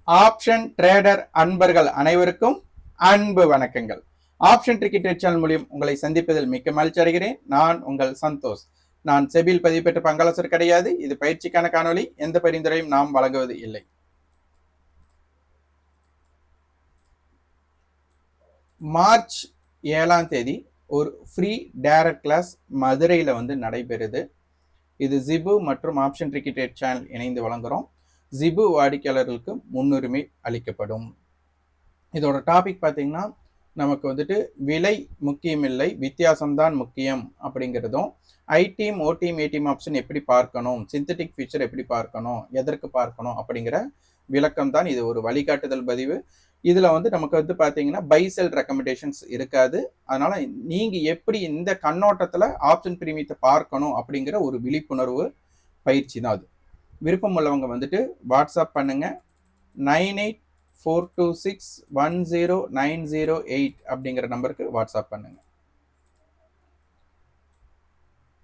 Option trader அன்பர்கள் அனைவருக்கும் அன்பு வணக்கங்கள். ஆப்ஷன் டிக்கெட் சேனல் மூலியம் உங்களை சந்திப்பதில் மிக்க மகிழ்ச்சி அடைகிறேன். நான் உங்கள் சந்தோஷ். நான் செபில் பதிவு பெற்ற பங்காளர் கிடையாது. இது பயிற்சிக்கான காணொலி. எந்த பரிந்துரையும் நாம் வழங்குவது இல்லை. மார்ச் 7ஆம் தேதி ஒரு ஃப்ரீ டைரக்ட் கிளாஸ் மதுரையில் நடைபெறுது. இது ஜிபு மற்றும் ஆப்ஷன் டிக்கெட் சேனல் இணைந்து வழங்குகிறோம். ஜிபு வாடிக்கையாளர்களுக்கு முன்னுரிமை அளிக்கப்படும். இதோட டாபிக் பார்த்தீங்கன்னா நமக்கு விலை முக்கியமில்லை, வித்தியாசம்தான் முக்கியம் அப்படிங்கிறதும், ஐடீம் ஓடீம் ஏடிஎம் ஆப்ஷன் எப்படி பார்க்கணும், சிந்தட்டிக் ஃபீச்சர் எப்படி பார்க்கணும், எதற்கு பார்க்கணும் அப்படிங்கிற விளக்கம் தான். இது ஒரு வழிகாட்டுதல் பதிவு. இதில் நமக்கு பார்த்தீங்கன்னா பை செல் ரெக்கமெண்டேஷன்ஸ் இருக்காது. அதனால நீங்கள் எப்படி இந்த கண்ணோட்டத்தில் ஆப்ஷன் பிரீமியத்தை பார்க்கணும் அப்படிங்கிற ஒரு விழிப்புணர்வு பயிற்சி தான் அது. விருப்பம் உள்ளவங்க வாட்ஸ்அப் பண்ணுங்க. 9842610908 அப்படிங்கிற நம்பருக்கு வாட்ஸ்அப் பண்ணுங்க.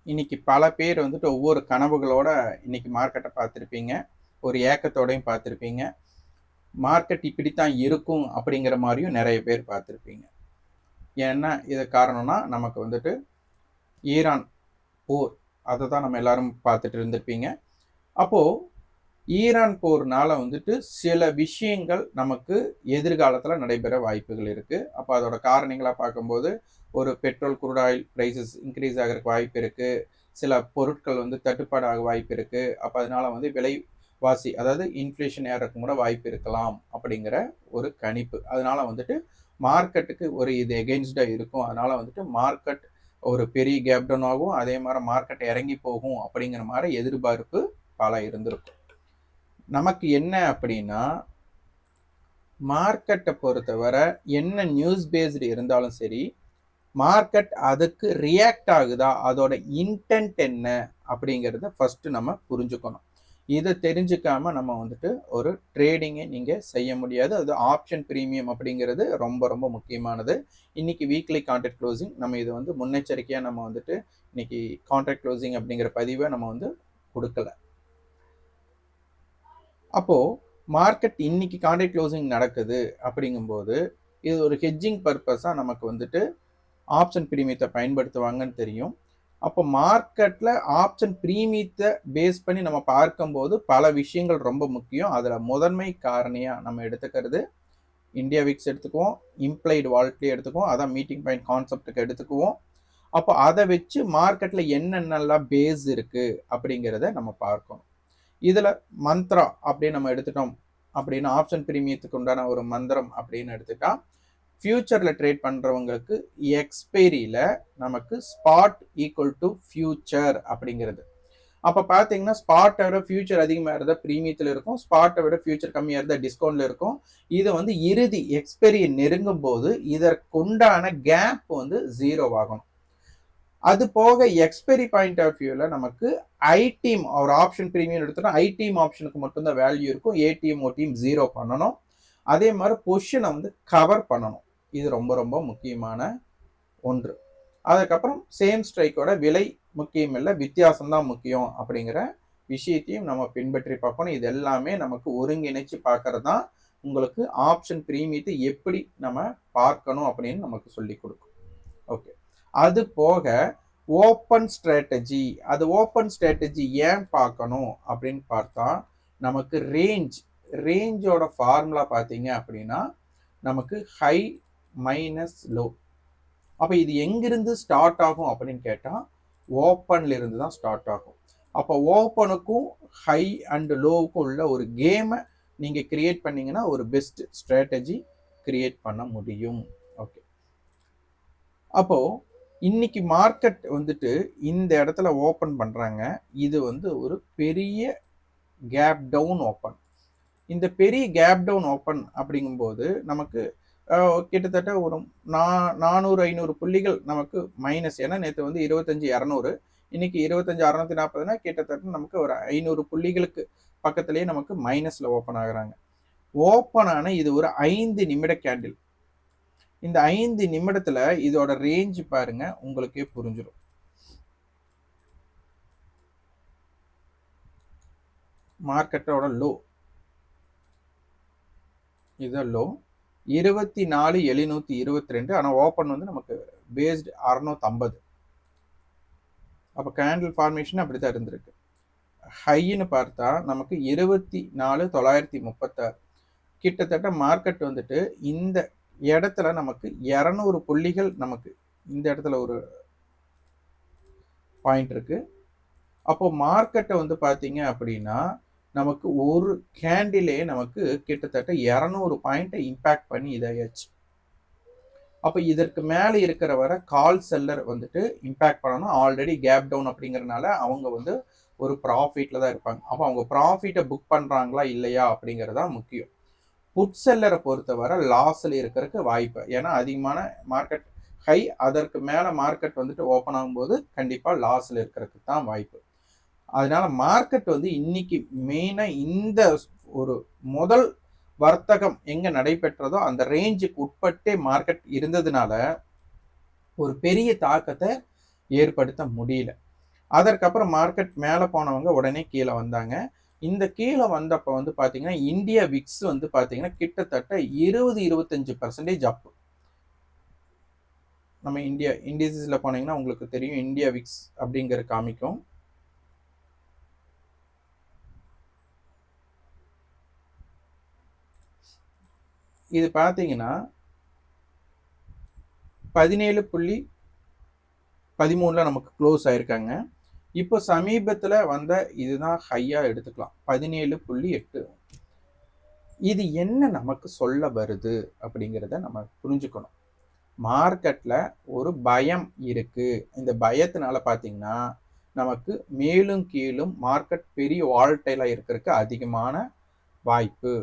இன்னைக்கு பல பேர் ஒவ்வொரு கனவுகளோட இன்னைக்கு மார்க்கெட்டை பார்த்துருப்பீங்க, ஒரு ஏக்கத்தோடையும் பார்த்துருப்பீங்க. மார்க்கெட் இப்படித்தான் இருக்கும் அப்படிங்கிற மாதிரியும் நிறைய பேர் பார்த்துருப்பீங்க. ஏன்னா இது காரணம்னா நமக்கு ஈரான் போர், அதை தான் நம்ம எல்லாரும் பார்த்துட்டு இருந்திருப்பீங்க. அப்போ ஈரான் போர்னால சில விஷயங்கள் நமக்கு எதிர்காலத்தில் நடைபெற வாய்ப்புகள் இருக்கு. அப்போ அதோட காரணங்களை பார்க்கும்போது ஒரு petrol crude oil prices increase ஆகிறதுக்கு வாய்ப்பு இருக்கு. சில பொருட்கள் தட்டுப்பாடாக வாய்ப்பு இருக்கு. அப்போ அதனால விலைவாசி அதாவது இன்ஃப்ளேஷன் ஏறக்கும் கூட வாய்ப்பு இருக்கலாம் அப்படிங்கிற ஒரு கணிப்பு. அதனால மார்க்கெட்டுக்கு ஒரு இது எகெயின்ஸ்டா இருக்கும். அதனால மார்க்கெட் ஒரு பெரிய கேப் டவுன் ஆகும், அதே மாதிரி மார்க்கெட் இறங்கி போகும் அப்படிங்கிற மாதிரி எதிர்பார்ப்பு பல இருந்திருக்கும். நமக்கு என்ன அப்படின்னா, மார்க்கெட்டை பொறுத்தவரை என்ன நியூஸ் பேஸ்டு இருந்தாலும் சரி, மார்க்கெட் அதுக்கு ரியாக்ட் ஆகுதா, அதோட இன்டென்ட் என்ன அப்படிங்கிறத ஃபர்ஸ்ட் நம்ம புரிஞ்சுக்கணும். இதை தெரிஞ்சுக்காம நம்ம ஒரு ட்ரேடிங்கை நீங்கள் செய்ய முடியாது. அது ஆப்ஷன் பிரீமியம் அப்படிங்கிறது ரொம்ப ரொம்ப முக்கியமானது. இன்னைக்கு வீக்லி கான்ட்ராக்ட் க்ளோசிங் நம்ம இது முன்னெச்சரிக்கையாக நம்ம இன்னைக்கு கான்ட்ராக்ட் க்ளோசிங் அப்படிங்கிற பதிவை நம்ம கொடுக்கல. அப்போ மார்க்கெட் இன்னைக்கு கான்ட்ராக்ட் க்ளோசிங் நடக்குது அப்படிங்கும்போது இது ஒரு ஹெட்ஜிங் பர்பஸாக நமக்கு ஆப்ஷன் பிரீமியத்தை பயன்படுத்துவாங்கன்னு தெரியும். அப்போ மார்க்கெட்டில் ஆப்ஷன் பிரீமியத்தை பேஸ் பண்ணி நம்ம பார்க்கும்போது பல விஷயங்கள் ரொம்ப முக்கியம். அதில் முதன்மை காரணியாக நம்ம எடுத்துக்கிறது இந்தியா விக்ஸ் எடுத்துக்குவோம், இம்ப்ளைடு வால்ட்லி எடுத்துக்குவோம், அதான் மீட்டிங் பாயிண்ட் கான்செப்டுக்கு எடுத்துக்குவோம். அப்போ அதை வச்சு மார்க்கெட்டில் என்னென்னலாம் பேஸ் இருக்குது அப்படிங்கிறத நம்ம பார்க்கணும். இதில் மந்த்ரா அப்படின்னு நம்ம எடுத்துட்டோம் அப்படின்னு ஆப்ஷன் பிரீமியத்துக்கு உண்டான ஒரு மந்திரம் அப்படின்னு எடுத்துட்டா, ஃபியூச்சரில் ட்ரேட் பண்ணுறவங்களுக்கு எக்ஸ்பைரியில் நமக்கு ஸ்பாட் ஈக்குவல் டு ஃபியூச்சர் அப்படிங்கிறது. அப்போ பார்த்தீங்கன்னா ஸ்பாட்டை விட ஃபியூச்சர் அதிகமாக இருந்தால் ப்ரீமியத்தில் இருக்கும், ஸ்பாட்டை விட ஃபியூச்சர் கம்மியாக இருந்தால் டிஸ்கவுண்ட்டில் இருக்கும். இது இறுதி எக்ஸ்பைரியை நெருங்கும் போது இதற்குண்டான கேப் 0 ஆகணும். அது போக எக்ஸ்பைரி பாயிண்ட் ஆஃப் வியூல நமக்கு ஐடீம் ஒரு ஆப்ஷன் பிரீமியம் எடுத்தோம்னா ஐடீம் ஆப்ஷனுக்கு மட்டும்தான் வேல்யூ இருக்கும், ஏடிஎம் ஓடிஎம் 0 பண்ணணும். அதே மாதிரி பொசிஷனை கவர் பண்ணணும். இது ரொம்ப ரொம்ப முக்கியமான ஒன்று. அதுக்கப்புறம் சேம் ஸ்ட்ரைக்கோட விலை முக்கியம் இல்லை, வித்தியாசம் தான் முக்கியம் அப்படிங்கிற விஷயத்தையும் நம்ம பின்பற்றி பார்க்கணும். இது எல்லாமே நமக்கு ஒருங்கிணைச்சு பார்க்கறது தான் உங்களுக்கு ஆப்ஷன் பிரீமியத்தை எப்படி நம்ம பார்க்கணும் அப்படின்னு நமக்கு சொல்லி கொடுக்கும். ஓகே, அது போக ஓப்பன் ஸ்ட்ராட்டஜி, அது ஓப்பன் ஸ்ட்ராட்டஜி ஏன் பார்க்கணும் அப்படின்னு பார்த்தா, நமக்கு ரேஞ்சோட ஃபார்முலா பார்த்தீங்க அப்படின்னா நமக்கு ஹை மைனஸ் லோ. அப்போ இது எங்கிருந்து ஸ்டார்ட் ஆகும் அப்படின்னு கேட்டால் ஓப்பன்ல இருந்து தான் ஸ்டார்ட் ஆகும். அப்போ ஓப்பனுக்கும் ஹை அண்ட் லோவுக்கும் உள்ள ஒரு கேமை நீங்கள் கிரியேட் பண்ணீங்கன்னா ஒரு பெஸ்ட் ஸ்ட்ராட்டஜி கிரியேட் பண்ண முடியும். ஓகே, அப்போ இன்னைக்கு மார்க்கெட் இந்த இடத்துல ஓப்பன் பண்றாங்க. இது ஒரு பெரிய கேப் டவுன் ஓப்பன். இந்த பெரிய கேப் டவுன் ஓப்பன் அப்படிங்கும்போது நமக்கு கிட்டத்தட்ட ஒரு 400-500 புள்ளிகள் நமக்கு மைனஸ். ஏன்னா நேற்று 25,200, இன்னைக்கு 25,640, கிட்டத்தட்ட நமக்கு ஒரு 500 புள்ளிகளுக்கு பக்கத்திலேயே நமக்கு மைனஸ்ல ஓப்பன் ஆகுறாங்க. ஓப்பன் ஆன இது ஒரு 5 நிமிட கேண்டில். இந்த 5 நிமிடத்துல இதோட ரேஞ்ச் பாருங்க, உங்களுக்கே புரிஞ்சிடும். மார்க்கெட்டோட லோ இது லோ 24,722. ஆனால் ஓப்பன் வந்து நமக்கு பேஸ்டு 650. அப்போ கேண்டில் ஃபார்மேஷன் அப்படி தான் இருந்திருக்கு. ஹைன்னு பார்த்தா நமக்கு 24,936. கிட்டத்தட்ட மார்க்கெட் வந்துட்டு இந்த இடத்துல நமக்கு 200 புள்ளிகள் நமக்கு இந்த இடத்துல ஒரு பாயிண்ட் இருக்கு. அப்போ மார்க்கெட்டை வந்து பார்த்தீங்க அப்படின்னா நமக்கு ஒரு கேண்டிலே நமக்கு கிட்டத்தட்ட 200 பாயிண்ட்டை இம்பேக்ட் பண்ணி இதாயாச்சு. அப்போ இதற்கு மேலே இருக்கிற வர கால் செல்லர் வந்துட்டு இம்பேக்ட் பண்ணணும். ஆல்ரெடி கேப் டவுன் அப்படிங்கிறதுனால அவங்க வந்து ஒரு ப்ராஃபிட்ல தான் இருப்பாங்க. அப்போ அவங்க ப்ராஃபிட்டை புக் பண்ணுறாங்களா இல்லையா அப்படிங்கிறது தான் முக்கியம். புட் செல்லரை பொறுத்தவரை லாஸில் இருக்கிறதுக்கு வாய்ப்பு. ஏன்னா அதிகமான மார்க்கெட் ஹை, அதற்கு மேலே மார்க்கெட் வந்துட்டு ஓப்பன் ஆகும்போது கண்டிப்பாக லாஸில் இருக்கிறதுக்கு தான் வாய்ப்பு. அதனால மார்க்கெட் வந்து இன்னைக்கு மெயினாக இந்த ஒரு முதல் வர்த்தகம் எங்க நடைபெற்றதோ அந்த ரேஞ்சுக்கு உட்பட்டே மார்க்கெட் இருந்ததுனால ஒரு பெரிய தாக்கத்தை ஏற்படுத்த முடியல. அதற்கப்புறம் மார்க்கெட் மேலே போனவங்க உடனே கீழே வந்தாங்க. இந்த கீழே வந்தப்போ வந்து பார்த்தீங்கன்னா இந்தியா விக்ஸ் வந்து பார்த்தீங்கன்னா கிட்டத்தட்ட 20-25% அப். நம்ம இந்தியா இண்டிசஸில் போனீங்கன்னா உங்களுக்கு தெரியும், இந்தியா விக்ஸ் அப்படிங்கிற காமிக்கும். இது பார்த்தீங்கன்னா 17.13 நமக்கு க்ளோஸ் ஆயிருக்காங்க. இப்போ சமீபத்தில் வந்த இதுதான் ஹையாக எடுத்துக்கலாம் 17.8. இது என்ன நமக்கு சொல்ல வருது அப்படிங்கிறத நம்ம புரிஞ்சுக்கணும். மார்க்கெட்டில் ஒரு பயம் இருக்கு. இந்த பயத்தினால பார்த்தீங்கன்னா நமக்கு மேலும் கீழும் மார்க்கெட் பெரிய வால்டைலாக இருக்கிறதுக்கு அதிகமான வாய்ப்பு.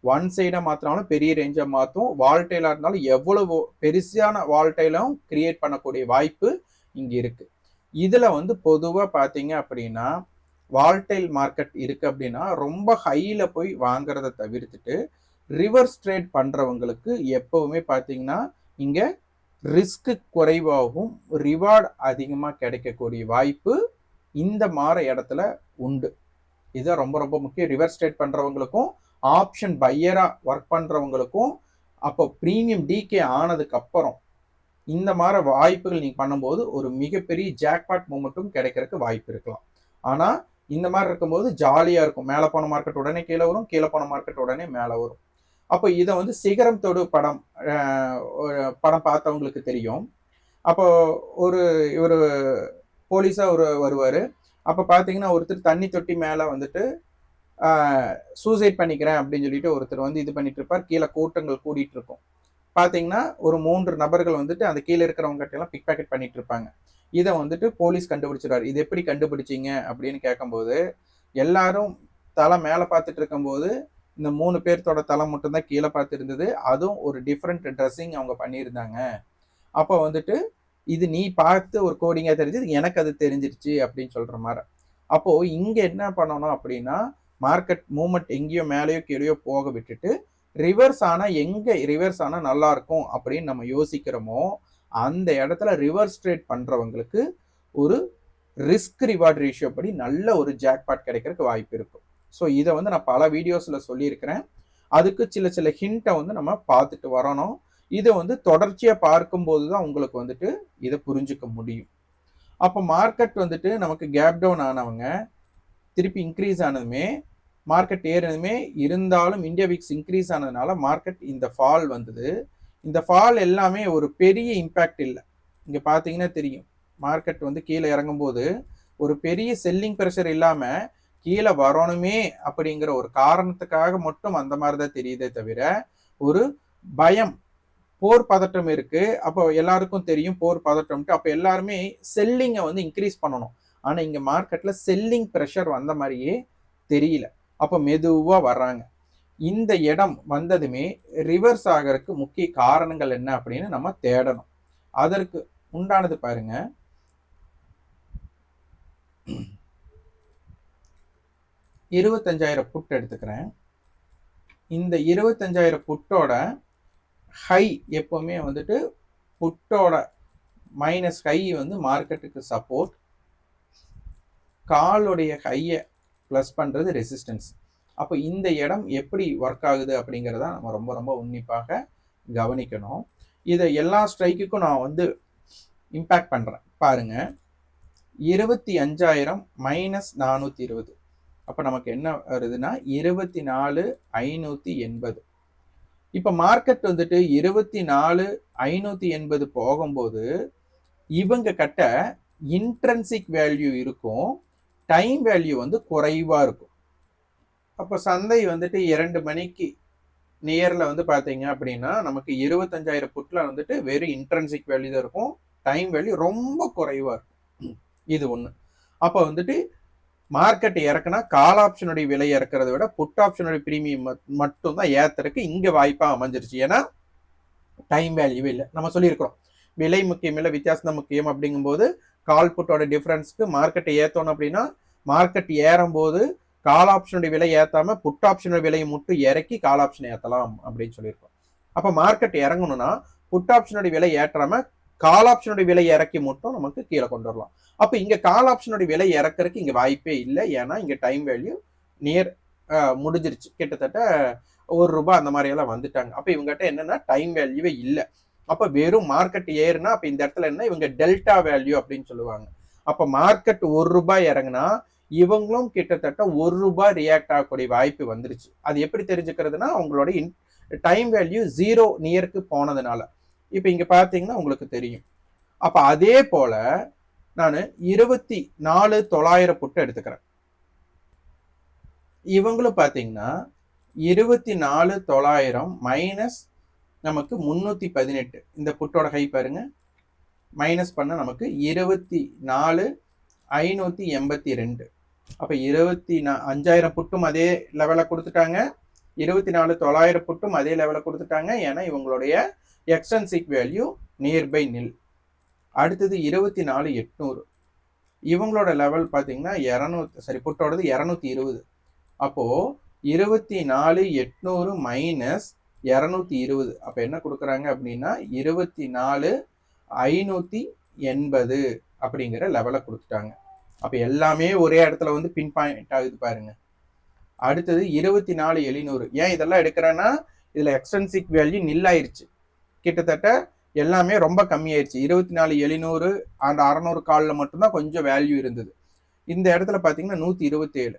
ஒன் சைடாக மாற்றினாலும் பெரிய ரேஞ்சாக மாற்றும். வால்டைலாக இருந்தாலும் எவ்வளவு பெருசான வால்டைலும் கிரியேட் பண்ணக்கூடிய வாய்ப்பு இங்கே இருக்கு. இதில் வந்து பொதுவாக பார்த்தீங்க அப்படின்னா வால்டைல் மார்க்கெட் இருக்கு அப்படின்னா ரொம்ப ஹையில் போய் வாங்குறத தவிர்த்துட்டு ரிவர்ஸ் ட்ரேட் பண்ணுறவங்களுக்கு எப்பவுமே பார்த்தீங்கன்னா இங்கே ரிஸ்க்கு குறைவாகவும் ரிவார்டு அதிகமாக கிடைக்கக்கூடிய வாய்ப்பு இந்த மாற இடத்துல உண்டு. இதுதான் ரொம்ப ரொம்ப முக்கியம். ரிவர்ஸ் ட்ரேட் பண்ணுறவங்களுக்கும் ஆப்ஷன் பையராக ஒர்க் பண்ணுறவங்களுக்கும் அப்போ ப்ரீமியம் டிகே ஆனதுக்கு அப்புறம் இந்த மாதிரி வாய்ப்புகள் நீங்கள் பண்ணும்போது ஒரு மிகப்பெரிய ஜாக்பாட் மூமெண்ட்டும் கிடைக்கிறதுக்கு வாய்ப்பு இருக்கலாம். ஆனால் இந்த மாதிரி இருக்கும்போது ஜாலியாக இருக்கும். மேலே போன மார்க்கெட் உடனே கீழே வரும், கீழே போன மார்க்கெட் உடனே மேலே வரும். அப்போ இதை வந்து சிகரம் தொடு படம் பார்த்தவங்களுக்கு தெரியும். அப்போ ஒரு போலீஸாக வருவார். அப்போ பார்த்தீங்கன்னா ஒருத்தர் தண்ணி தொட்டி மேலே வந்துட்டு சூசைட் பண்ணிக்கிறேன் அப்படின்னு சொல்லிட்டு ஒருத்தர் வந்து இது பண்ணிட்டு இருப்பார். கீழே கூட்டங்கள் கூடிட்டு இருக்கும். பார்த்தீங்கன்னா ஒரு 3 நபர்கள் வந்துட்டு அந்த கீழே இருக்கிறவங்க எல்லாம் பிக் பாக்கெட் பண்ணிட்டு இருப்பாங்க. இதை வந்துட்டு போலீஸ் கண்டுபிடிச்சிடாரு. இது எப்படி கண்டுபிடிச்சிங்க அப்படின்னு கேட்கும்போது எல்லாரும் தலை மேலே பார்த்துட்டு இருக்கும்போது இந்த 3 பேர்த்தோட தலை மட்டும்தான் கீழே பார்த்து இருந்தது. அதுவும் ஒரு டிஃப்ரெண்ட் ட்ரெஸ்ஸிங் அவங்க பண்ணியிருந்தாங்க. அப்போ வந்துட்டு இது நீ பார்த்து ஒரு கோடிங்காக தெரிஞ்சது, எனக்கு அது தெரிஞ்சிருச்சு அப்படின்னு சொல்கிற மாதிரி. அப்போது இங்கே என்ன பண்ணணும் அப்படின்னா மார்க்கெட் மூவ்மெண்ட் எங்கேயோ மேலேயோ கீழேயோ போக விட்டுட்டு ரிவர்ஸ் ஆனால் எங்கே ரிவர்ஸ் ஆனால் நல்லா இருக்கும் அப்படின்னு நம்ம யோசிக்கிறோமோ அந்த இடத்துல ரிவர்ஸ் ட்ரேட் பண்ணுறவங்களுக்கு ஒரு ரிஸ்க் ரிவார்ட் ரேஷியோ படி நல்ல ஒரு ஜாக்பாட் கிடைக்கிறதுக்கு வாய்ப்பு இருக்கும். ஸோ இதை வந்து நான் பல வீடியோஸில் சொல்லியிருக்கிறேன். அதுக்கு சில ஹிண்ட்டை வந்து நம்ம பார்த்துட்டு வரணும். இதை வந்து தொடர்ச்சியாக பார்க்கும்போது தான் உங்களுக்கு வந்துட்டு இதை புரிஞ்சுக்க முடியும். அப்போ மார்க்கெட் வந்துட்டு நமக்கு கேப் டவுன் ஆனவங்க திருப்பி இன்க்ரீஸ் ஆனதுமே மார்க்கெட் ஏறினதுமே இருந்தாலும் இந்தியா விக்ஸ் இன்க்ரீஸ் ஆனதுனால மார்க்கெட் இந்த ஃபால் வந்தது. இந்த ஃபால் எல்லாமே ஒரு பெரிய இம்பேக்ட் இல்லை. இங்கே பார்த்தீங்கன்னா தெரியும், மார்க்கெட் வந்து கீழே இறங்கும்போது ஒரு பெரிய செல்லிங் ப்ரெஷர் இல்லாமல் கீழே வரணுமே அப்படிங்கிற ஒரு காரணத்துக்காக மட்டும் அந்த மாதிரி தான் தெரியுதே தவிர ஒரு பயம், போர் பதட்டம் இருக்கு. அப்போ எல்லாருக்கும் தெரியும் போர் பதட்டம்ட்டு. அப்போ எல்லாருமே செல்லிங்கை வந்து இன்க்ரீஸ் பண்ணணும். ஆனால் இங்கே மார்க்கெட்டில் செல்லிங் ப்ரெஷர் வந்த மாதிரியே தெரியல. அப்போ மெதுவாக வர்றாங்க. இந்த இடம் வந்ததுமே ரிவர்ஸ் ஆகிறதுக்கு முக்கிய காரணங்கள் என்ன அப்படின்னு நம்ம தேடணும். அதற்கு உண்டானது பாருங்க, 25,000 புட் எடுத்துக்கிறேன். இந்த 25,000 புட்டோட ஹை எப்பவுமே வந்துட்டு புட்டோட மைனஸ் ஹை வந்து மார்க்கெட்டுக்கு சப்போர்ட், காலுடைய ஹையை ப்ளஸ் பண்ணுறது ரெசிஸ்டன்ஸ். அப்போ இந்த இடம் எப்படி ஒர்க் ஆகுது அப்படிங்கிறத நம்ம ரொம்ப ரொம்ப உன்னிப்பாக கவனிக்கணும். இதை எல்லா ஸ்ட்ரைக்குக்கும் நான் வந்து இம்பேக்ட் பண்றேன் பாருங்க. 25,000 மைனஸ் 420, அப்ப நமக்கு என்ன வருதுன்னா 24,580. இப்ப மார்க்கெட் வந்துட்டு 24,580 போகும்போது இவங்க கிட்ட இன்ட்ரென்சிக் வேல்யூ இருக்கும், டைம் வேல்யூ வந்து குறைவா இருக்கும். அப்ப சந்தை வந்துட்டு 2 மணிக்கு நியர்ல வந்து பாத்தீங்க அப்படின்னா நமக்கு 25,000 புட்ல வந்துட்டு வெறும் இன்ட்ரென்சிக் வேல்யூ தான் இருக்கும், டைம் வேல்யூ ரொம்ப குறைவா இருக்கும். இது ஒண்ணு. அப்ப வந்துட்டு மார்க்கெட் இறக்குனா கால் ஆப்ஷனுடைய விலை இறக்குறதை விட புட் ஆப்ஷனுடைய பிரீமியம் மட்டும் தான் ஏத்துறதுக்கு இங்க வாய்ப்பா அமைஞ்சிருச்சு. ஏன்னா டைம் வேல்யூவே இல்லை. நம்ம சொல்லியிருக்கிறோம் விலை முக்கியம் இல்லை, வித்தியாசம் தான் முக்கியம். அப்படிங்கும்போது கால் புட்டோட டிஃபரன்ஸ்க்கு மார்க்கெட்டை ஏற்றணும் அப்படின்னா மார்க்கெட் ஏறும் போது கால் ஆப்ஷனுடைய விலை ஏற்றாம புட் ஆப்ஷனுடைய விலையை மட்டும் இறக்கி கால் ஆப்ஷன் ஏற்றலாம் அப்படின்னு சொல்லியிருக்கோம். அப்போ மார்க்கெட் இறங்கணும்னா புட் ஆப்ஷனுடைய விலை ஏற்றாம கால் ஆப்ஷனுடைய விலை இறக்கி மட்டும் நமக்கு கீழே கொண்டு வரலாம். அப்போ இங்க கால் ஆப்ஷனுடைய விலை இறக்குறதுக்கு இங்க வாய்ப்பே இல்லை. ஏன்னா இங்க டைம் வேல்யூ நியர் முடிஞ்சிருச்சு, கிட்டத்தட்ட ₹1 அந்த மாதிரி எல்லாம் வந்துட்டாங்க. அப்ப இவங்ககிட்ட என்னன்னா டைம் வேல்யூவே இல்லை. அப்ப வெறும் மார்க்கெட் ஏறுனா அப்ப இந்த இடத்துல என்ன இவங்க டெல்டா வேல்யூ அப்படின்னு சொல்லுவாங்க. அப்ப மார்க்கெட் ₹1 இறங்குனா இவங்களும் கிட்டத்தட்ட ₹1 ரியாக்ட் ஆகக்கூடிய வாய்ப்பு வந்துருச்சு. அது எப்படி தெரிஞ்சுக்கிறதுனா அவங்களோட டைம் வேல்யூ 0 நியருக்கு போனதுனால. இப்ப இங்க பாத்தீங்கன்னா உங்களுக்கு தெரியும். அப்ப அதே போல நான் 24,900 புட்டு எடுத்துக்கிறேன். இவங்களும் பாத்தீங்கன்னா 24,900 மைனஸ் நமக்கு 318, இந்த புட்டோட ஹை பாருங்க, மைனஸ் பண்ண நமக்கு 24,582. அப்ப 25,000 புட்டும் அதே லெவல கொடுத்துட்டாங்க, 24,900 புட்டும் அதே லெவல கொடுத்துட்டாங்க. ஏன்னா இவங்களுடைய எக்ஸ்ட்ரின்சிக் வேல்யூ நியர்பை நில். அடுத்தது 24,800, இவங்களோட லெவல் பாத்தீங்கன்னா 200, புட்டோடது 220. அப்போ 24,800 மைனஸ் 220, அப்ப என்ன கொடுக்குறாங்க அப்படின்னா 24,580 அப்படிங்கிற லெவலை கொடுத்துட்டாங்க. அப்ப எல்லாமே ஒரே இடத்துல வந்து பின் பாயிண்ட் ஆகுது பாருங்க. அடுத்தது 24,700, ஏன் இதெல்லாம் எடுக்கிறேன்னா இதுல எக்ஸ்ட்ரின்சிக் வேல்யூ நில் ஆயிருச்சு, கிட்டத்தட்ட எல்லாமே ரொம்ப கம்மியாயிருச்சு. 24,700 அண்ட் 600 கால்ல மட்டும்தான் கொஞ்சம் வேல்யூ இருந்தது. இந்த இடத்துல பாத்தீங்கன்னா 127,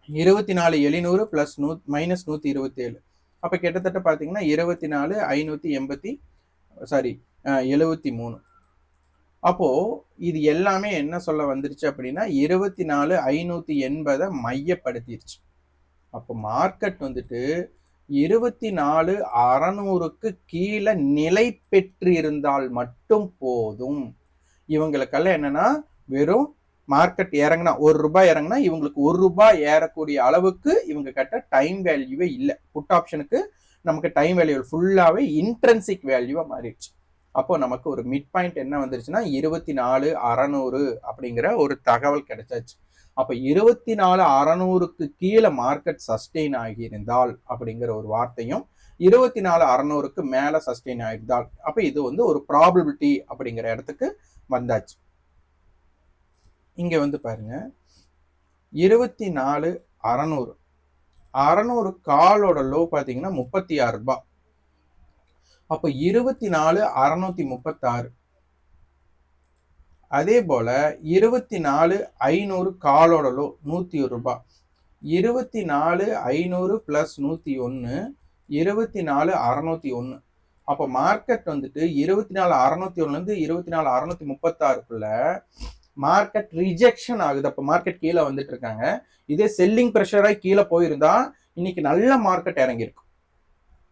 24,700 பிளஸ் மைனஸ் 127, அப்ப கிட்டத்தட்ட பாத்தீங்கன்னா 24,573. அப்போ இது எல்லாமே என்ன சொல்ல வந்துருச்சு அப்படின்னா 24,580 மையப்படுத்திருச்சு. அப்போ மார்க்கெட் வந்துட்டு 24,600க்கு கீழே நிலை பெற்று இருந்தால் மட்டும் போதும். இவங்களுக்கெல்லாம் என்னன்னா வெறும் மார்க்கெட் இறங்கினா ₹1 இறங்கினா இவங்களுக்கு ₹1 ஏறக்கூடிய அளவுக்கு இவங்க கிட்ட டைம் வேல்யூவே இல்லை. புட் ஆப்ஷனுக்கு நமக்கு டைம் வேல்யூ ஃபுல்லாவே இன்ட்ரென்சிக் வேல்யூவா மாறிடுச்சு. அப்போ நமக்கு ஒரு மிட் பாயிண்ட் என்ன வந்துருச்சுன்னா 24,600 அப்படிங்கிற ஒரு தகவல் கிடைச்சாச்சு. அப்ப 24,600க்கு கீழே மார்க்கெட் சஸ்டெயின் ஆகியிருந்தால் அப்படிங்கிற ஒரு வார்த்தையும் 24,600க்கு மேல சஸ்டெயின் ஆகியிருந்தால் அப்ப இது வந்து ஒரு ப்ராபபிலிட்டி அப்படிங்கிற இடத்துக்கு வந்தாச்சு. இங்க வந்து பாருங்க 24,600 காலோட லோ பாத்தீங்கன்னா ₹36. அப்ப 24,636. அதே போல 24,500 காலோட லோ ₹101. 24,500 பிளஸ் 101 24,601. அப்ப மார்க்கெட் வந்துட்டு 24,601 இருந்து 24,636க்குள்ள மார்க்கெட் ரிஜெக்ஷன் ஆகுது. அப்ப மார்க்கெட் கீழே வந்துட்டு இருக்காங்க. இதே செல்லிங் ப்ரெஷராய் கீழே போயிருந்தா இன்னைக்கு நல்ல மார்க்கெட் இறங்கியிருக்கும்.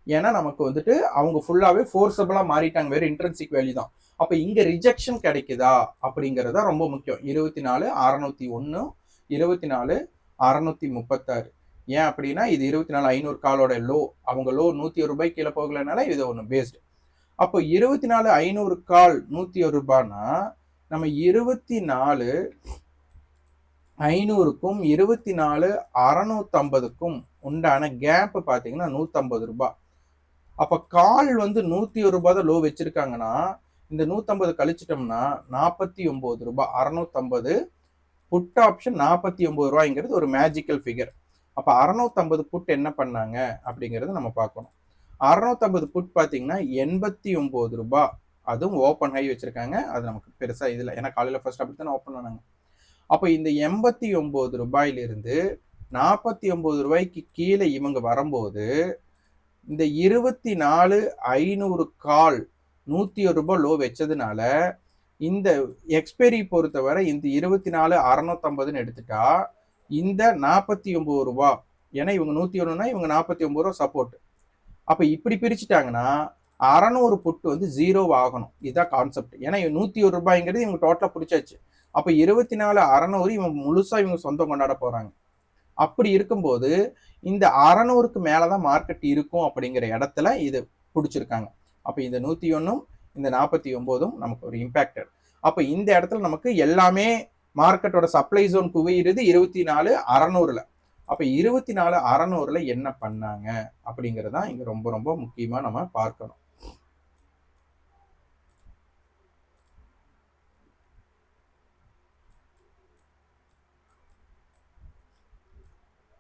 ஏன்னா நமக்கு வந்துட்டு அவங்க ஃபுல்லாவே ஃபோர்ஸபிளா மாறிட்டாங்க, வெறும் இன்ட்ரென்சிக் வேல்யூ தான். அப்ப இங்க ரிஜெக்ஷன் கிடைக்குதா அப்படிங்கறத ரொம்ப முக்கியம். 24,601 24,636. ஏன் அப்படின்னா இது 24,500 காலோட லோ, அவங்க லோ ₹101 கீழே போகலனால இது ஒண்ணு பேஸ்டு. அப்போ 24,500 கால் ₹101னா நம்ம 24,500க்கும் 24,650க்கும் உண்டான கேப் பாத்தீங்கன்னா ₹150. அப்ப கால் வந்து ₹101 லோ வச்சிருக்காங்கன்னா இந்த 150 கழிச்சிட்டோம்னா ₹49. 650 புட் ஆப்ஷன் ₹49ங்கிறது ஒரு மேஜிக்கல் ஃபிகர். அப்போ 650 புட் என்ன பண்ணாங்க அப்படிங்கிறத நம்ம பார்க்கணும். 650 புட் பார்த்தீங்கன்னா 89 ரூபாய், அதுவும் ஓப்பன் ஹை வச்சிருக்காங்க. அது நமக்கு பெருசா இதில், ஏன்னா காலையில் ஃபர்ஸ்ட் அப்படி தானே ஓப்பன் பண்ணாங்க. அப்போ இந்த 89 ரூபாயிலிருந்து 49 ரூபாய்க்கு கீழே இவங்க வரும்போது இந்த 24,500 கால் 101 ரூபாய் லோ வச்சதுனால இந்த எக்ஸ்பைரி பொறுத்தவரை இந்த 24,650ன்னு எடுத்துட்டா இந்த 49 ரூபாய், ஏன்னா இவங்க 101னா இவங்க 49 ரூபாய் சப்போர்ட். அப்ப இப்படி பிரிச்சுட்டாங்கன்னா 600 புட்டு வந்து ஜீரோ ஆகணும். இதுதான் கான்செப்ட். ஏன்னா 101 ரூபாய்ங்கிறது இவங்க டோட்டலா பிடிச்சாச்சு. அப்ப 24,600 இவங்க முழுசா இவங்க சொந்தம் கொண்டாட போறாங்க. அப்படி இருக்கும்போது இந்த 600க்கு மேலதான் மார்க்கெட் இருக்கும் அப்படிங்கிற இடத்துல இது பிடிச்சிருக்காங்க. அப்ப இந்த 101ம் இந்த 49ம் நமக்கு ஒரு இம்பாக்டட். அப்ப இந்த இடத்துல நமக்கு எல்லாமே மார்க்கெட்டோட சப்ளை ஜோன் குவியிறது 24,600ல. அப்ப 24,600ல என்ன பண்ணாங்க அப்படிங்கறதா இங்க ரொம்ப ரொம்ப முக்கியமா நம்ம பார்க்கணும்.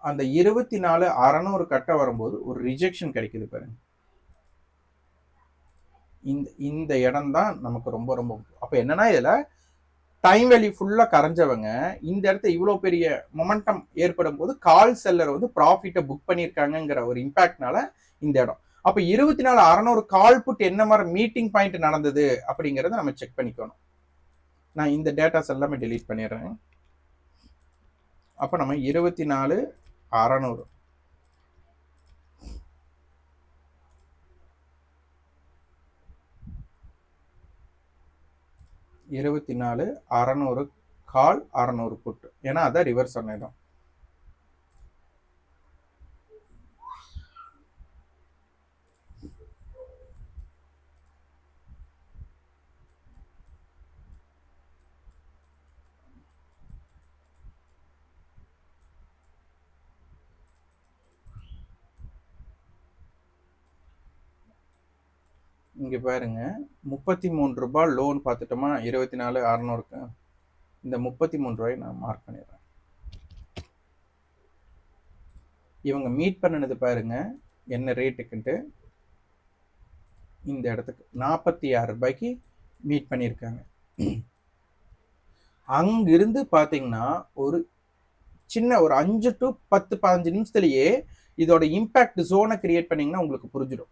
அந்த 24,600 கட்ட வரும்போது ஒரு ரிஜெக்ஷன் கிடைக்குது பாருங்க. இந்த இடம் தான் நமக்கு ரொம்ப ரொம்ப. அப்ப என்னன்னா இதுல டைம் வேல்யூ ஃபுல்லா கரைஞ்சவங்க இந்த இடத்த இவ்வளவு பெரிய மொமெண்டம் ஏற்படும் போது கால் செல்லர் வந்து ப்ராஃபிட்டை புக் பண்ணியிருக்காங்கிற ஒரு இம்பாக்ட்னால இந்த இடம். அப்ப 24,600 கால் புட் என்ன மாதிரி மீட்டிங் பாயிண்ட் நடந்தது அப்படிங்கறத நம்ம செக் பண்ணிக்கணும். நான் இந்த டேட்டாஸ் எல்லாமே டெலீட் பண்ணிடுறேன். அப்ப நம்ம 24,600 24,600 கால் 600 புட், ஏன்னா அதான் ரிவர்ஸ் ஆன இடம். இங்க பாருங்க 33 ரூபாய் லோன் பார்த்துட்டோமா 24,600க்கு. இந்த 33 ரூபாய் நான் மார்க் பண்ணிடுறேன். இவங்க மீட் பண்ணினது பாருங்க என்ன ரேட்டுக்குன்ட்டு, இந்த இடத்துக்கு 46 ரூபாய்க்கு மீட் பண்ணியிருக்காங்க. அங்கிருந்து பாத்தீங்கன்னா ஒரு சின்ன ஒரு 5 to 10-15 நிமிஷத்துலயே இதோட இம்பாக்ட் ஜோனை கிரியேட் பண்ணீங்கன்னா உங்களுக்கு புரிஞ்சிடும்.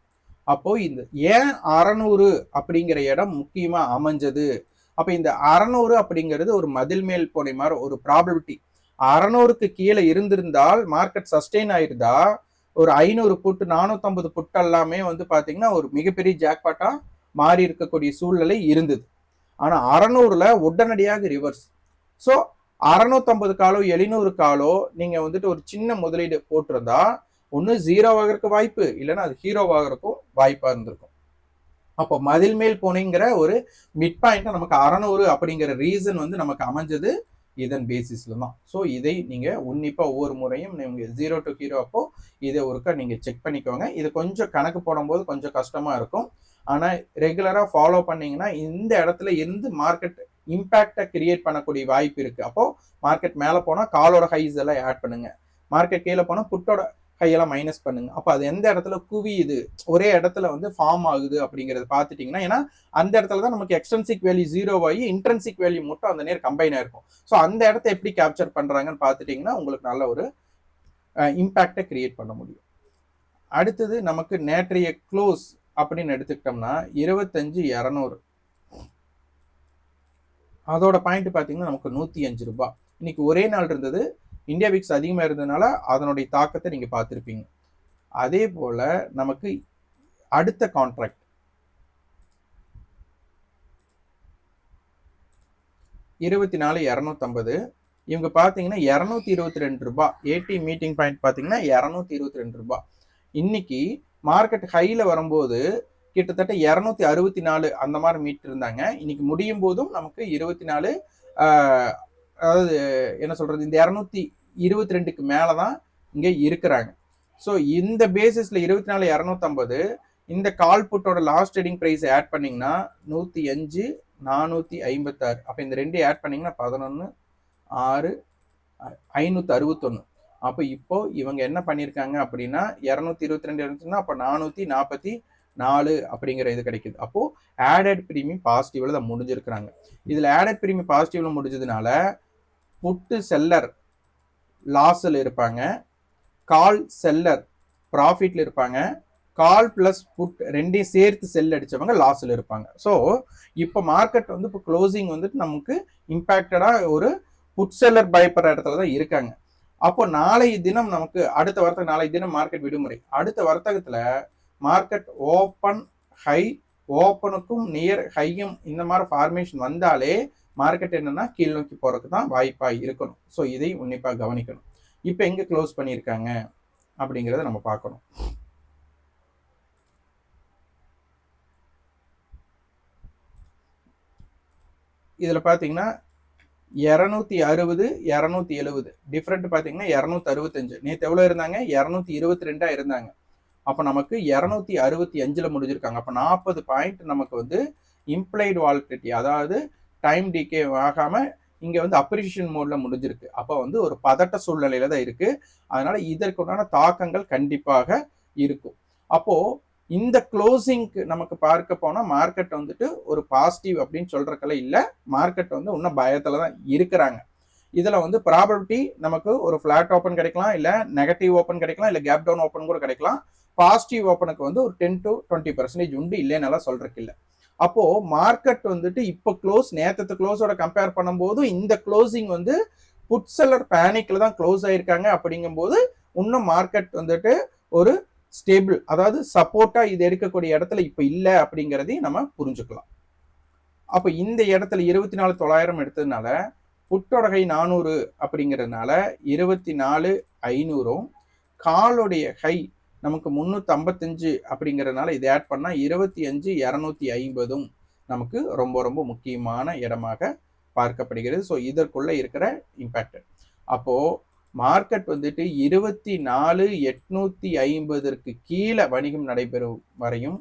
அப்போ இந்த ஏன் 600 அப்படிங்கிற இடம் முக்கியமா அமைஞ்சது. அப்ப இந்த 600 அப்படிங்கிறது ஒரு மதில் மேல் போன மாதிரி ஒரு ப்ராபபிலிட்டி. 600க்கு கீழே இருந்திருந்தால் மார்க்கெட் சஸ்டெயின் ஆயிருந்தா ஒரு 500 புட்டு 450 புட்டு எல்லாமே வந்து பாத்தீங்கன்னா ஒரு மிகப்பெரிய ஜாக்பாட்டா மாறி இருக்கக்கூடிய சூழ்நிலை இருந்தது. ஆனா 600ல உடனடியாக ரிவர்ஸ். ஸோ 650 காலோ 700 காலோ நீங்க வந்துட்டு ஒரு சின்ன முதலீடு போட்டிருந்தா ஒன்று ஜீரோ ஆகிறதுக்கு வாய்ப்பு, இல்லைன்னா அது ஹீரோ ஆகிறதுக்கும் வாய்ப்பா இருந்திருக்கும். அப்போ மதில் மேல் போனீங்கிற ஒரு மிட் பாயிண்ட் நமக்கு 600 அப்படிங்கிற ரீசன் வந்து நமக்கு அமைஞ்சது இதன் பேசிஸ்ல தான். ஸோ இதை நீங்க உன்னிப்பா ஒவ்வொரு முறையும் நீங்க 0 to ஹீரோ அப்போ இதை ஒருக்கா நீங்க செக் பண்ணிக்கோங்க. இது கொஞ்சம் கணக்கு போடும்போது கொஞ்சம் கஷ்டமா இருக்கும். ஆனா ரெகுலரா ஃபாலோ பண்ணீங்கன்னா இந்த இடத்துல இருந்து மார்க்கெட் இம்பாக்டை கிரியேட் பண்ணக்கூடிய வாய்ப்பு இருக்கு. அப்போ மார்க்கெட் மேல போனா காலோட ஹைஸ் எல்லாம் ஆட் பண்ணுங்க, மார்க்கெட் கீழே போனா புட்டோட கையெல்லாம் மைனஸ் பண்ணுங்க. அப்ப அது எந்த இடத்துல குவியுது, ஒரே இடத்துல வந்து ஃபார்ம் ஆகுது அப்படிங்கறது பாத்துட்டீங்கன்னா, ஏன்னா அந்த இடத்துல தான் நமக்கு எக்ஸ்ட்ரின்சிக் வேல்யூ ஜீரோ ஆகி இன்ட்ரின்சிக் வேல்யூ மட்டும் அந்த நேரம் கம்பைன் ஆயிருக்கும். ஸோ அந்த இடத்த எப்படி கேப்சர் பண்றாங்கன்னு பாத்துட்டீங்கன்னா உங்களுக்கு நல்ல ஒரு இம்பாக்டை கிரியேட் பண்ண முடியும். அடுத்தது நமக்கு நேற்றைய க்ளோஸ் அப்படின்னு எடுத்துக்கிட்டோம்னா 25,200, அதோட பாயிண்ட் பாத்தீங்கன்னா நமக்கு 105 ரூபாய். இன்னைக்கு ஒரே நாள் இருந்தது, இந்தியா விக்ஸ் அதிகமா இருந்ததுனால அதனுடைய தாக்கத்தை நீங்க பார்த்திருப்பீங்க. அதே போல நமக்கு அடுத்த கான்ட்ராக்ட் 24,250, இவங்க பாத்தீங்கன்னா 222 ரூபாய். ஏடி மீட்டிங் பாயிண்ட் பாத்தீங்கன்னா 222 ரூபாய். இன்னைக்கு மார்க்கெட் ஹைல வரும்போது கிட்டத்தட்ட 264 அந்த மாதிரி மீட் இருந்தாங்க. இன்னைக்கு முடியும் போதும் நமக்கு 24, அதாவது என்ன சொல்றது, இந்த 222க்கு மேலதான் இங்க இருக்கிறாங்க. ஸோ இந்த பேசிஸ்ல 24,250 இந்த கால் புட்டோட லாஸ்ட் ட்ரேடிங் பிரைஸ் ஆட் பண்ணீங்கன்னா 105,456. அப்ப இந்த ரெண்டு ஆட் பண்ணீங்கன்னா 11,6,561. அப்போ இப்போ இவங்க என்ன பண்ணியிருக்காங்க அப்படின்னா 222 இருந்துச்சுன்னா அப்போ 444 அப்படிங்கிற இது கிடைக்குது. அப்போ ஆடட் பிரீமியம் பாசிட்டிவ்ல தான் முடிஞ்சிருக்கிறாங்க. இதுல ஆடட் பிரீமியம் பாசிட்டிவ்ல முடிஞ்சதுனால புட்டு செல்லர் லாஸ்ல இருப்பாங்க, கால் செல்லர் ப்ராஃபிட்ல இருப்பாங்க, கால் பிளஸ் புட் ரெண்டையும் சேர்த்து செல் அடிச்சவங்க லாஸ்ல இருப்பாங்க. ஸோ இப்போ மார்க்கெட் வந்து இப்போ க்ளோசிங் வந்துட்டு நமக்கு இம்பாக்டடா ஒரு புட் செல்லர் பயப்படுற இடத்துல தான் இருக்காங்க. அப்போ நாளை தினம் நமக்கு அடுத்த வர்த்தகம், நாளை தினம் மார்க்கெட் விடுமுறை, அடுத்த வர்த்தகத்துல மார்க்கெட் ஓப்பன் ஹை, ஓப்பனுக்கும் நியர் ஹையும் இந்த மாதிரி ஃபார்மேஷன் வந்தாலே மார்க்கெட் என்னன்னா கீழ் நோக்கி போறதுக்கு தான் வாய்ப்பா இருக்கணும். ஸோ இதை உன்னிப்பா கவனிக்கணும். இப்போ எங்க க்ளோஸ் பண்ணியிருக்காங்க அப்படிங்கிறத நம்ம பார்க்கணும். இதுல பாத்தீங்கன்னா 260 270 டிஃபரெண்ட் பாத்தீங்கன்னா 265. நேற்று எவ்வளவு இருந்தாங்க? 222 இருந்தாங்க. அப்ப நமக்கு 265ல முடிஞ்சிருக்காங்க. அப்ப 40 பாயிண்ட் நமக்கு வந்து இம்ப்ளைடு வாலட்டிலிட்டி, அதாவது டைம் டிகே ஆகாம இங்க வந்து அப்ரிசியேஷன் மோட்ல முடிஞ்சிருக்கு. அப்ப வந்து ஒரு பதட்ட சூழ்நிலையில தான் இருக்கு. அதனால இதற்குண்டான தாக்கங்கள் கண்டிப்பாக இருக்கும். அப்போ இந்த க்ளோசிங்க்கு நமக்கு பார்க்க போனா மார்க்கெட் வந்துட்டு ஒரு பாசிட்டிவ் அப்படின்னு சொல்றதுக்கெல்லாம் இல்ல. மார்க்கெட் வந்து இன்னும் பயத்துல தான் இருக்கிறாங்க. இதுல வந்து ப்ராபபிலிட்டி நமக்கு ஒரு ஃபிளாட் ஓப்பன் கிடைக்கலாம், இல்ல நெகட்டிவ் ஓப்பன் கிடைக்கலாம், இல்ல கேப் டவுன் ஓப்பன் கூட கிடைக்கலாம். பாசிட்டிவ் ஓப்பனுக்கு வந்து ஒரு 10 to 20% உண்டு, இல்லைன்னு சொல்றதுக்கு இல்லை. அப்போ மார்க்கெட் வந்துட்டு இப்போ க்ளோஸ் நேற்று க்ளோஸோட கம்பேர் பண்ணும்போது இந்த க்ளோசிங் வந்து புட் செல்லர் பேனிக்ல தான் க்ளோஸ் ஆயிருக்காங்க. அப்படிங்கும்போது இன்னும் மார்க்கெட் வந்துட்டு ஒரு ஸ்டேபிள், அதாவது சப்போர்ட்டா இது எடுக்கக்கூடிய இடத்துல இப்ப இல்லை அப்படிங்கிறதையும் நம்ம புரிஞ்சுக்கலாம். அப்ப இந்த இடத்துல 24,900 எடுத்ததுனால புட்டோட ஹை 400 அப்படிங்கிறதுனால 24,500, காலுடைய ஹை நமக்கு 355 அப்படிங்கிறதுனால இதை ஆட் பண்ணா 25,250 நமக்கு ரொம்ப ரொம்ப முக்கியமான இடமாக பார்க்கப்படுகிறது. ஸோ இதற்குள்ள இருக்கிற இம்பாக்ட். அப்போ மார்க்கெட் வந்துட்டு 24,850 கீழே வணிகம் நடைபெறும் வரையும்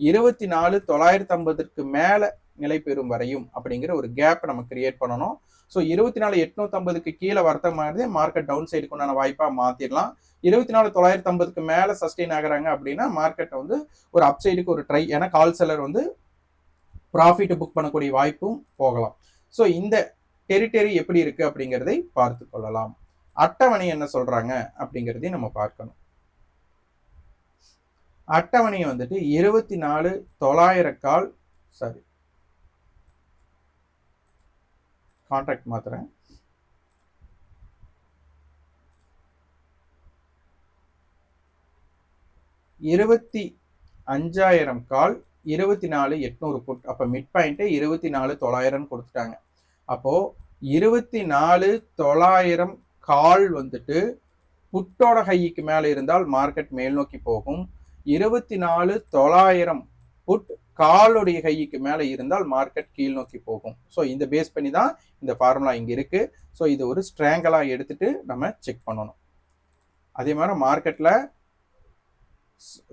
24,950 மேல நிலை பெறும் வரையும் அப்படிங்கிற ஒரு கேப் நம்ம கிரியேட் பண்ணணும். ஸோ 24,850 கீழே வர்த்தகம் மாதிரி மார்க்கெட் டவுன் சைடுக்கு உண்டான வாய்ப்பா மாத்திடலாம். 24,950 மேல சஸ்டெயின் ஆகுறாங்க அப்படின்னா மார்க்கெட் வந்து ஒரு அப்சைடுக்கு ஒரு ட்ரை, ஏன்னா கால் செல்லர் வந்து ப்ராஃபிட் புக் பண்ணக்கூடிய வாய்ப்பும் போகலாம். ஸோ இந்த டெரிட்டரி எப்படி இருக்கு அப்படிங்கிறதை பார்த்து கொள்ளலாம். அட்டவணை என்ன சொல்றாங்க அப்படிங்கிறதையும் நம்ம பார்க்கணும். அட்டவணை வந்துட்டு 24,900 கால், சாரி கான்ட்ராக்ட் மாத்துறேன், 25,000 கால், 24,800 புட். அப்ப மிட் பாயிண்ட் 24,900 கொடுத்துட்டாங்க. அப்போ 24,900 கால் வந்துட்டு புட்டோட ஹைக்கு மேல இருந்தால் மார்க்கெட் மேல் நோக்கி போகும். 24,900 புட் காலுடைய ஹைக்கு மேல இருந்தால் மார்க்கெட் கீழ் நோக்கி போகும். ஸோ இந்த பேஸ் பண்ணி தான் இந்த ஃபார்முலா இங்க இருக்கு. ஸோ இது ஒரு ஸ்ட்ராங்கலா எடுத்துட்டு நம்ம செக் பண்ணணும். அதே மாதிரி மார்க்கெட்ல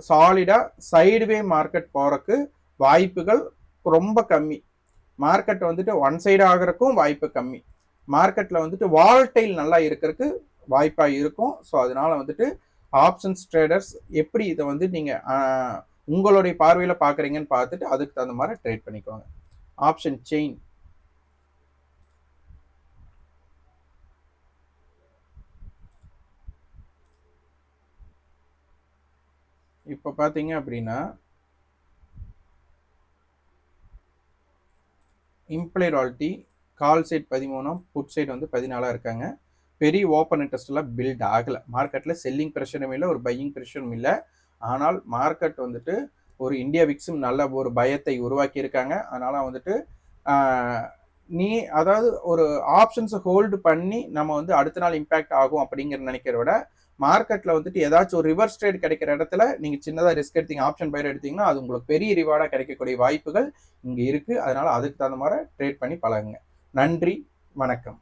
சாலிடா சைடுவே மார்க்கெட் போறதுக்கு வாய்ப்புகள் ரொம்ப கம்மி. மார்க்கெட் வந்துட்டு ஒன் சைடு ஆகிறதுக்கும் வாய்ப்பு கம்மி. மார்க்கெட்ல வந்துட்டு வால்டைல் நல்லா இருக்கிறதுக்கு வாய்ப்பா இருக்கும். ஸோ அதனால வந்துட்டு ஆப்ஷன்ஸ் ட்ரேடர்ஸ் எப்படி இதை வந்து நீங்க உங்களுடைய பார்வையில பாக்குறீங்கன்னு பார்த்துட்டு அதுக்கு தகுந்த மாதிரி ட்ரேட் பண்ணிக்கோங்க. ஆப்ஷன் செயின் இப்ப பாத்தீங்க அப்படின்னா இம்ப்ளைட் வாலிட்டி கால் சைட் 13, புட் சைட் வந்து 14 இருக்காங்க. பெரிய ஓப்பன் இன்ட்ரெஸ்ட் எல்லாம் பில்ட் ஆகல. மார்க்கெட்ல செல்லிங் ப்ரெஷரும் இல்லை, ஒரு பையிங் ப்ரெஷரும் இல்லை. ஆனால் மார்க்கெட் வந்துட்டு ஒரு இந்தியா விக்ஸும் நல்ல ஒரு பயத்தை உருவாக்கி இருக்காங்க. அதனால வந்துட்டு அதாவது ஒரு ஆப்ஷன்ஸை ஹோல்டு பண்ணி நம்ம வந்து அடுத்த நாள் இம்பாக்ட் ஆகும் அப்படிங்கிற நினைக்கிறத விட மார்க்கெட்ல வந்துட்டு ஏதாச்சும் ஒரு ரிவர்ஸ் ட்ரேட் கிடைக்கிற இடத்துல நீங்க சின்னதா ரிஸ்க் எடுத்தீங்க, ஆப்ஷன் பையர் எடுத்தீங்கன்னா அது உங்களுக்கு பெரிய ரிவார்டா கிடைக்கக்கூடிய வாய்ப்புகள் இங்க இருக்கு. அதனால அதுக்கு தகுந்த மாதிரி ட்ரேட் பண்ணி பழகுங்க. நன்றி, வணக்கம்.